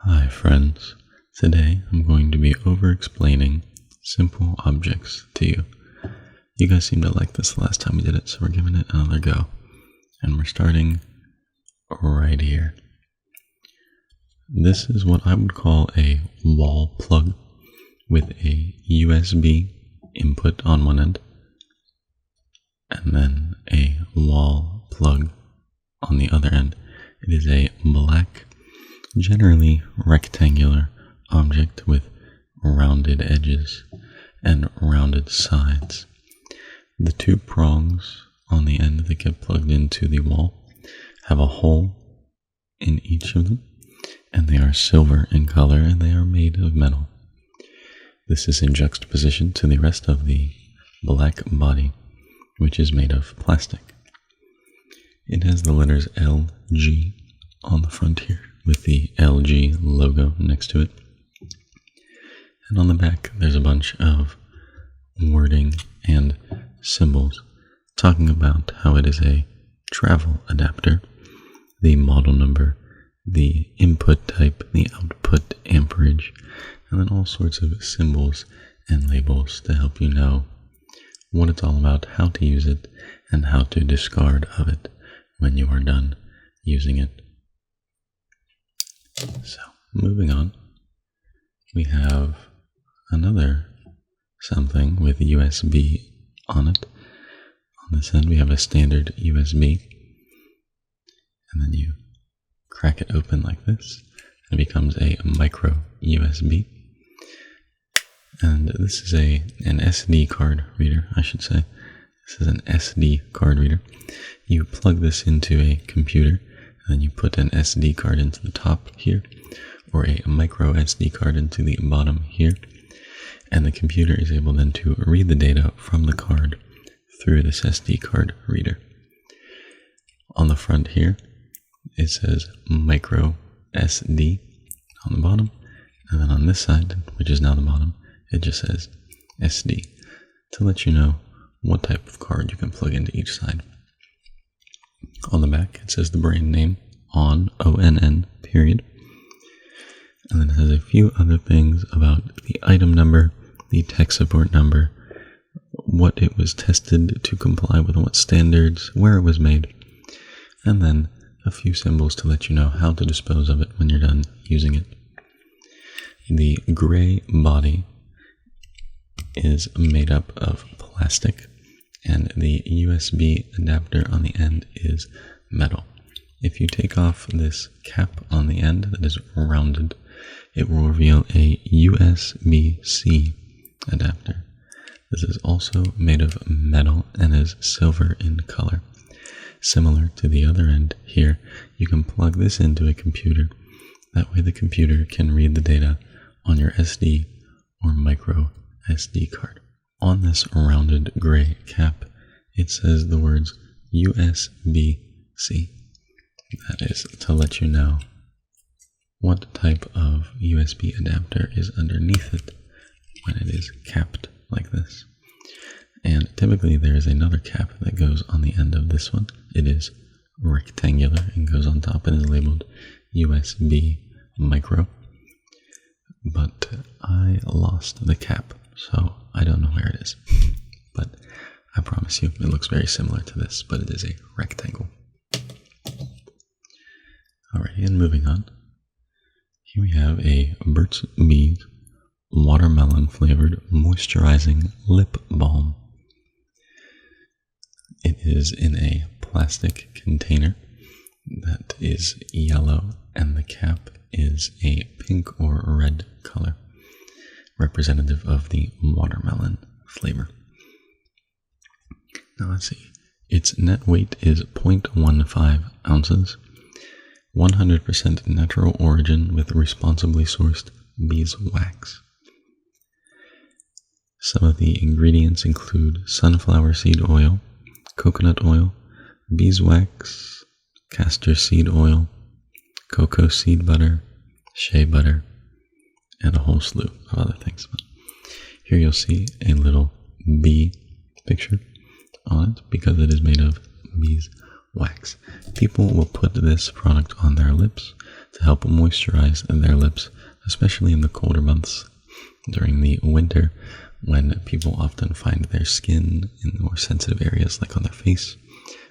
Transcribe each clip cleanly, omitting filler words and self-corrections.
Hi friends, today I'm going to be over-explaining simple objects to you. You guys seemed to like this the last time we did it, so we're giving it another go. And we're starting right here. This is what I would call a wall plug with a USB input on one end, and then a wall plug on the other end. It is a black, generally rectangular object with rounded edges and rounded sides. The two prongs on the end that get plugged into the wall have a hole in each of them, and they are silver in color and they are made of metal. This is in juxtaposition to the rest of the black body, which is made of plastic. It has the letters LG on the front here, with the LG logo next to it. And on the back, there's a bunch of wording and symbols talking about how it is a travel adapter, the model number, the input type, the output amperage, and then all sorts of symbols and labels to help you know what it's all about, how to use it, and how to discard of it when you are done using it. So, moving on, we have another something with USB on it. On this end, we have a standard USB, and then you crack it open like this, and it becomes a micro USB. And this is an SD card reader, I should say. This is an SD card reader. You plug this into a computer, and then you put an SD card into the top here, or a micro SD card into the bottom here, and the computer is able then to read the data from the card through this SD card reader. On the front here, it says micro SD on the bottom, and then on this side, which is now the bottom, it just says SD to let you know what type of card you can plug into each side. On the back, it says the brand name, ONN, period. And then it has a few other things about the item number, the tech support number, what it was tested to comply with, what standards, where it was made, and then a few symbols to let you know how to dispose of it when you're done using it. The gray body is made up of plastic, and the USB adapter on the end is metal. If you take off this cap on the end that is rounded, it will reveal a USB-C adapter. This is also made of metal and is silver in color. Similar to the other end here, you can plug this into a computer. That way the computer can read the data on your SD or micro SD card. On this rounded gray cap, it says the words USB-C. That is to let you know what type of USB adapter is underneath it when it is capped like this. And typically there is another cap that goes on the end of this one. It is rectangular and goes on top and is labeled USB micro. But I lost the cap, so I don't know where it is. But I promise you, it looks very similar to this, but it is a rectangle. Alrighty, and moving on. Here we have a Burt's Bees watermelon flavored moisturizing lip balm. It is in a plastic container that is yellow, and the cap is a pink or red color, representative of the watermelon flavor. Now let's see. Its net weight is 0.15 ounces, 100% natural origin with responsibly sourced beeswax. Some of the ingredients include sunflower seed oil, coconut oil, beeswax, castor seed oil, cocoa seed butter, shea butter, and a whole slew of other things. But here you'll see a little bee picture on it because it is made of beeswax. People will put this product on their lips to help moisturize their lips, especially in the colder months during the winter when people often find their skin in the more sensitive areas like on their face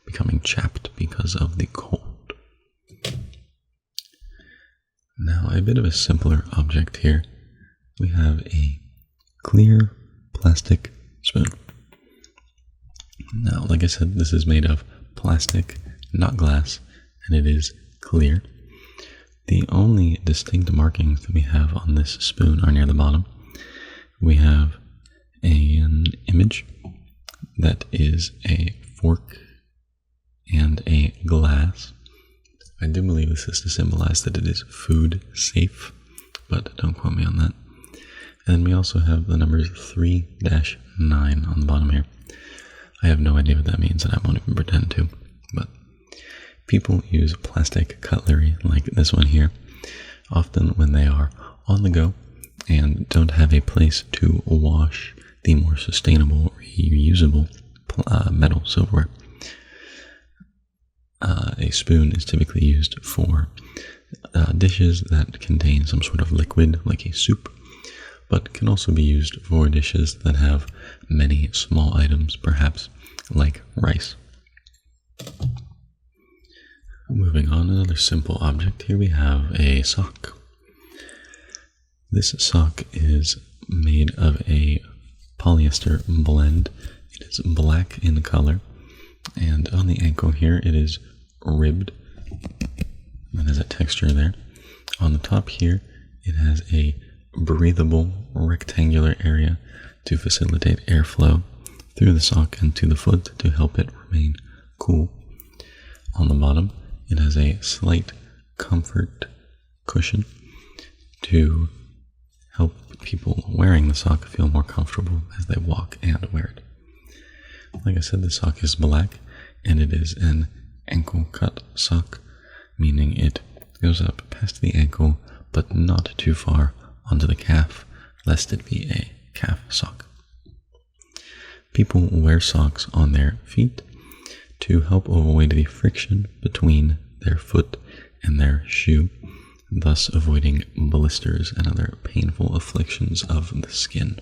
becoming chapped because of the cold. Now, a bit of a simpler object here. We have a clear plastic spoon. Now, like I said, this is made of plastic, not glass, and it is clear. The only distinct markings that we have on this spoon are near the bottom. We have an image that is a fork and a glass. I do believe this is to symbolize that it is food safe, but don't quote me on that. And then we also have the numbers 3-9 on the bottom here. I have no idea what that means, and I won't even pretend to, but people use plastic cutlery like this one here, often when they are on the go and don't have a place to wash the more sustainable, reusable metal silverware. A spoon is typically used for dishes that contain some sort of liquid, like a soup, but can also be used for dishes that have many small items, perhaps like rice. Moving on, another simple object. Here we have a sock. This sock is made of a polyester blend. It is black in color, and on the ankle here it is ribbed. That has a texture there. On the top here it has a breathable rectangular area to facilitate airflow through the sock and to the foot to help it remain cool. On the bottom it has a slight comfort cushion to help people wearing the sock feel more comfortable as they walk and wear it. Like I said, the sock is black, and it is an ankle cut sock, meaning it goes up past the ankle but not too far onto the calf, lest it be a calf sock. People wear socks on their feet to help avoid the friction between their foot and their shoe, thus avoiding blisters and other painful afflictions of the skin.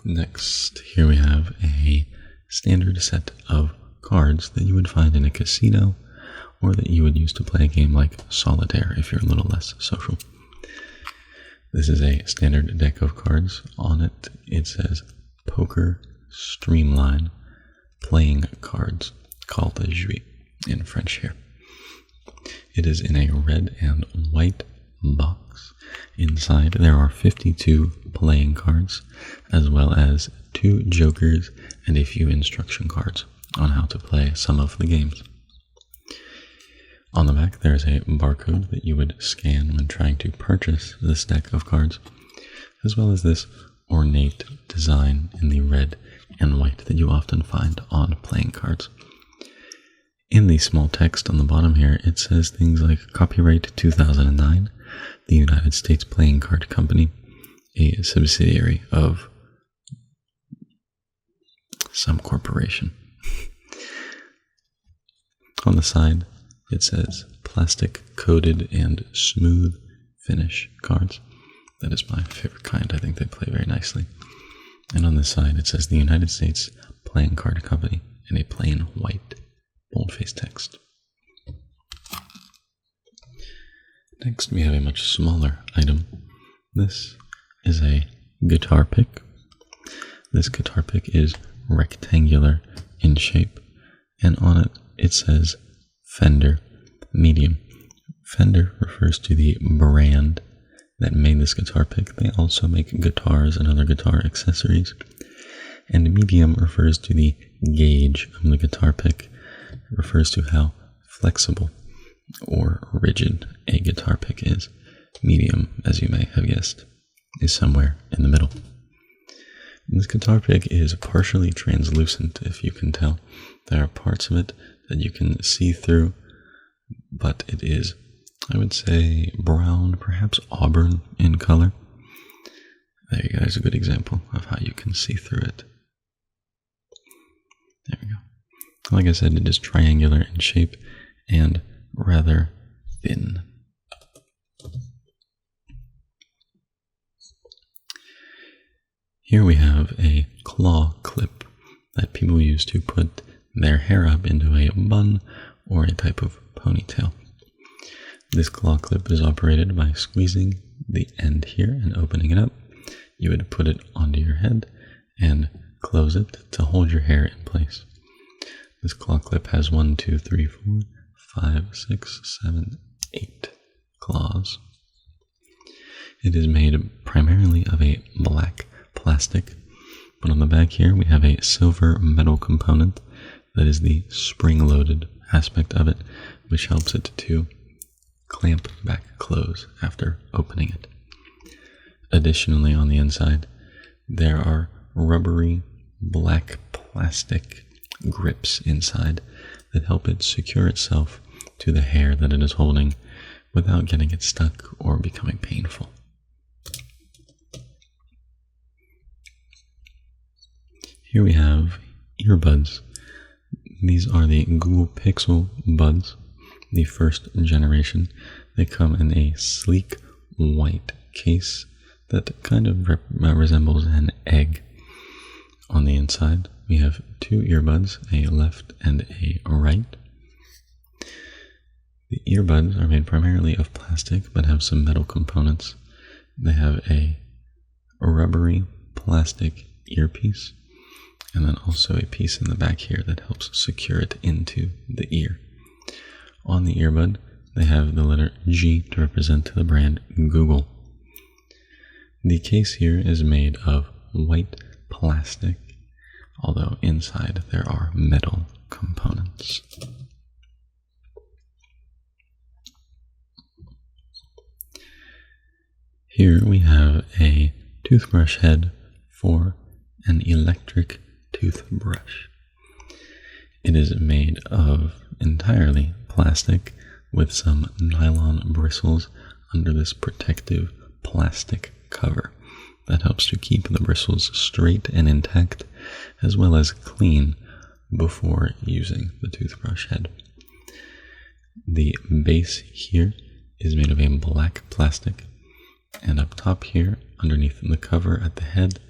Next, here we have a standard set of cards that you would find in a casino or that you would use to play a game like solitaire if you're a little less social. This is a standard deck of cards. On it, it says Poker Streamline Playing Cards, called a jeu in French here. It is in a red and white box. Inside there are 52 playing cards, as well as 2 jokers and a few instruction cards on how to play some of the games. On the back there is a barcode that you would scan when trying to purchase this deck of cards, as well as this ornate design in the red and white that you often find on playing cards. In the small text on the bottom here, it says things like copyright 2009, the United States Playing Card Company, a subsidiary of some corporation. On the side, it says plastic coated and smooth finish cards. That is my favorite kind. I think they play very nicely. And on this side, it says the United States Playing Card Company in a plain white boldface text. Next, we have a much smaller item. This is a guitar pick. This guitar pick is rectangular in shape, and on it, it says Fender Medium. Fender refers to the brand that made this guitar pick. They also make guitars and other guitar accessories. And medium refers to the gauge of the guitar pick. It refers to how flexible or rigid a guitar pick is. Medium, as you may have guessed, is somewhere in the middle. This guitar pick is partially translucent, if you can tell. There are parts of it that you can see through, but it is, I would say, brown, perhaps auburn in color. There you go, there's a good example of how you can see through it. There we go. Like I said, it is triangular in shape and rather thin. Here we have a claw clip that people use to put their hair up into a bun or a type of ponytail. This claw clip is operated by squeezing the end here and opening it up. You would put it onto your head and close it to hold your hair in place. This claw clip has 1, 2, 3, 4, 5, 6, 7, 8 claws. It is made primarily of a black plastic, but on the back here we have a silver metal component that is the spring-loaded aspect of it, which helps it to clamp back close after opening it. Additionally, on the inside, there are rubbery black plastic grips inside that help it secure itself to the hair that it is holding without getting it stuck or becoming painful. Here we have earbuds. These are the Google Pixel Buds, the first generation. They come in a sleek white case that kind of resembles an egg. On the inside, we have two earbuds, a left and a right. The earbuds are made primarily of plastic but have some metal components. They have a rubbery plastic earpiece and then also a piece in the back here that helps secure it into the ear. On the earbud, they have the letter G to represent the brand Google. The case here is made of white plastic, although inside there are metal components. Here we have a toothbrush head for an electric toothbrush. It is made of entirely plastic with some nylon bristles under this protective plastic cover that helps to keep the bristles straight and intact as well as clean before using the toothbrush head. The base here is made of a black plastic, and up top here underneath the cover at the head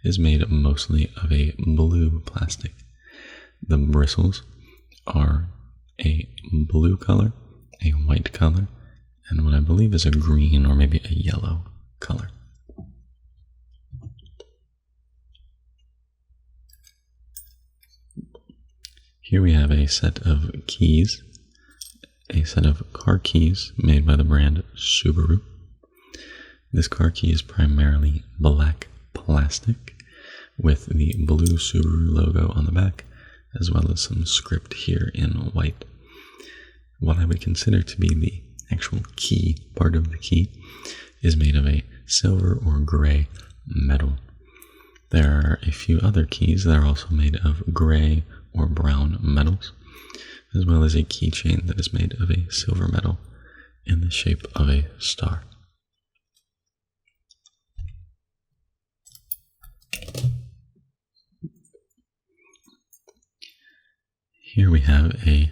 is made mostly of a blue plastic. The bristles are a blue color, a white color, and what I believe is a green or maybe a yellow color. Here we have a set of keys, a set of car keys made by the brand Subaru. This car key is primarily black plastic with the blue Subaru logo on the back, as well as some script here in white. What I would consider to be the actual key part of the key is made of a silver or gray metal. There are a few other keys that are also made of gray or brown metals, as well as a keychain that is made of a silver metal in the shape of a star. Here we have a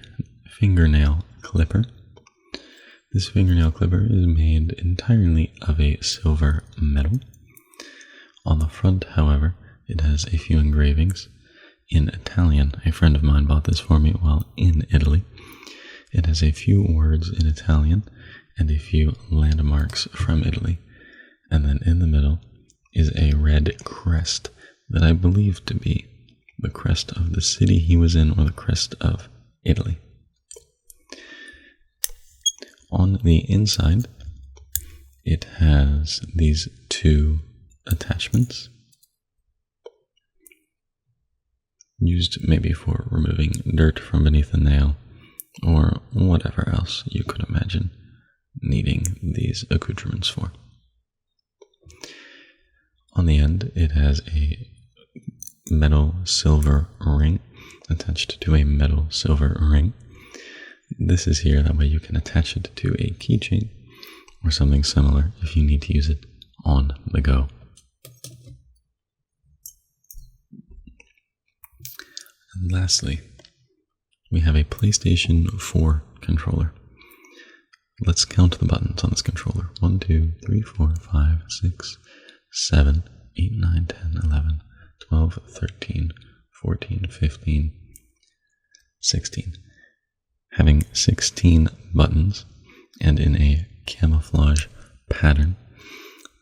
fingernail clipper. This fingernail clipper is made entirely of a silver metal. On the front, however, it has a few engravings in Italian. A friend of mine bought this for me while in Italy. It has a few words in Italian and a few landmarks from Italy. And then in the middle is a red crest that I believe to be the crest of the city he was in or the crest of Italy. On the inside, it has these two attachments used maybe for removing dirt from beneath a nail or whatever else you could imagine needing these accoutrements for. On the end, it has a metal silver ring attached to a metal silver ring. This is here, that way you can attach it to a keychain or something similar if you need to use it on the go. And lastly, we have a PlayStation 4 controller. Let's count the buttons on this controller. 1, 2, 3, 4, 5, 6, 7, 8, 9, 10, 11, 12, 13, 14, 15, 16. Having 16 buttons and in a camouflage pattern,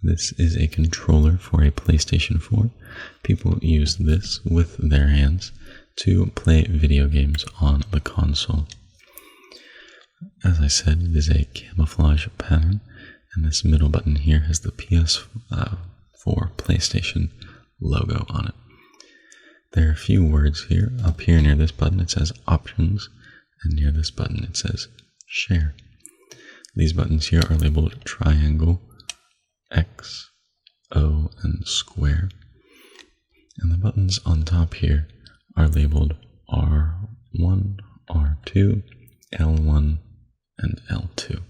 this is a controller for a PlayStation 4. People use this with their hands to play video games on the console. As I said, it is a camouflage pattern, and this middle button here has the PS4 PlayStation logo on it. There are a few words here. Up here near this button it says Options, and near this button it says Share. These buttons here are labeled Triangle, X, O, and Square. And the buttons on top here are labeled R1, R2, L1, and L2.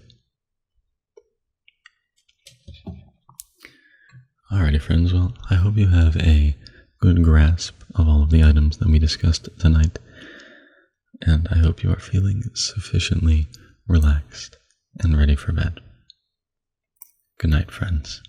Alrighty friends, well, I hope you have a good grasp of all of the items that we discussed tonight, and I hope you are feeling sufficiently relaxed and ready for bed. Good night, friends.